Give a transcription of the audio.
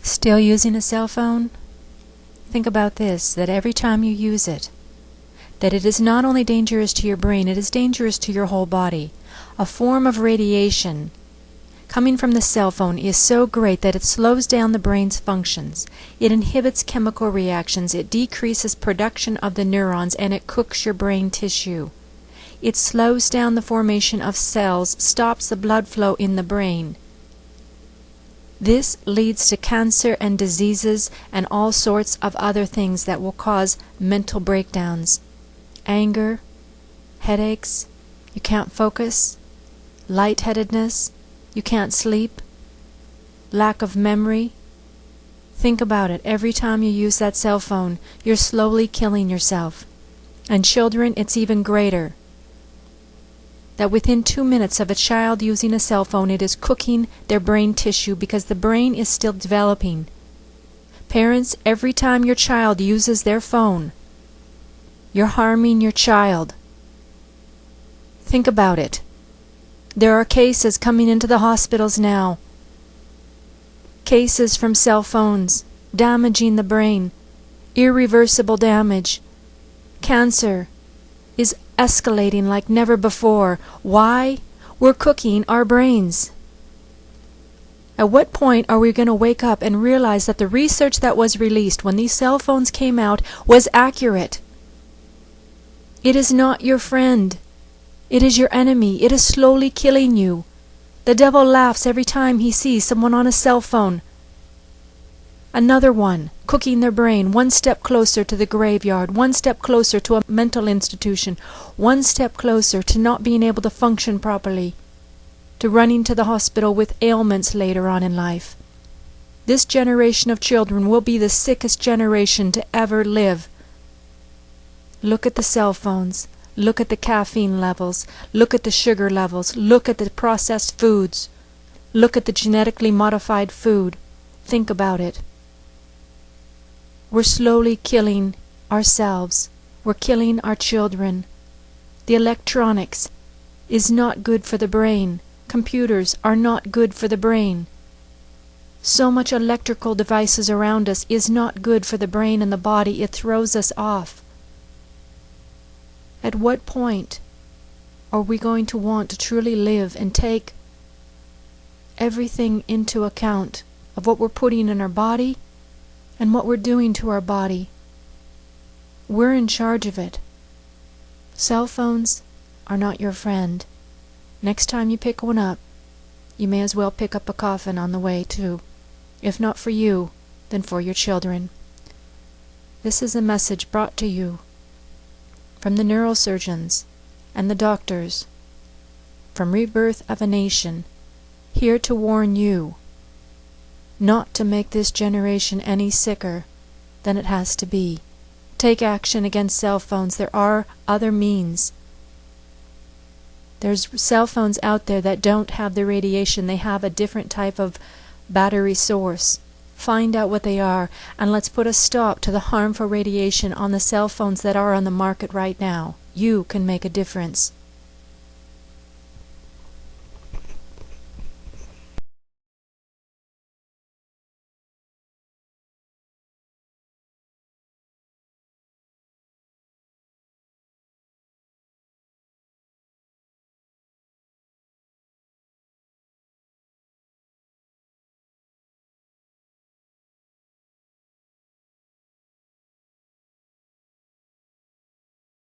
Still using a cell phone? Think about this, that every time you use it, that it is not only dangerous to your brain, it is dangerous to your whole body. A form of radiation coming from the cell phone is so great that it slows down the brain's functions. It inhibits chemical reactions, it decreases production of the neurons, and it cooks your brain tissue. It slows down the formation of cells, stops the blood flow in the brain. This leads to cancer and diseases and all sorts of other things that will cause mental breakdowns. Anger, headaches, you can't focus, lightheadedness, you can't sleep, lack of memory. Think about it. Every time you use that cell phone, you're slowly killing yourself. And children, it's even greater. That within 2 minutes of a child using a cell phone, it is cooking their brain tissue because the brain is still developing. Parents, every time your child uses their phone, you're harming your child. Think about it. There are cases coming into the hospitals now. Cases from cell phones, damaging the brain, irreversible damage. Cancer is escalating like never before. Why? We're cooking our brains. At what point are we going to wake up and realize that the research that was released when these cell phones came out was accurate? It is not your friend. It is your enemy. It is slowly killing you. The devil laughs every time he sees someone on a cell phone. Another one, cooking their brain, one step closer to the graveyard, one step closer to a mental institution, one step closer to not being able to function properly, to running to the hospital with ailments later on in life. This generation of children will be the sickest generation to ever live. Look at the cell phones. Look at the caffeine levels. Look at the sugar levels. Look at the processed foods. Look at the genetically modified food. Think about it. We're slowly killing ourselves. We're killing our children. The electronics is not good for the brain. Computers are not good for the brain. So much electrical devices around us is not good for the brain and the body. It throws us off. At what point are we going to want to truly live and take everything into account of what we're putting in our body and what we're doing to our body? We're in charge of it. Cell phones are not your friend. Next time you pick one up, you may as well pick up a coffin on the way too. If not for you, then for your children. This is a message brought to you from the neurosurgeons and the doctors, from Rebirth of a Nation, here to warn you not to make this generation any sicker than it has to be. Take action against cell phones. There are other means. There's cell phones out there that don't have the radiation. They have a different type of battery source. Find out what they are, and let's put a stop to the harmful radiation on the cell phones that are on the market right now. You can make a difference.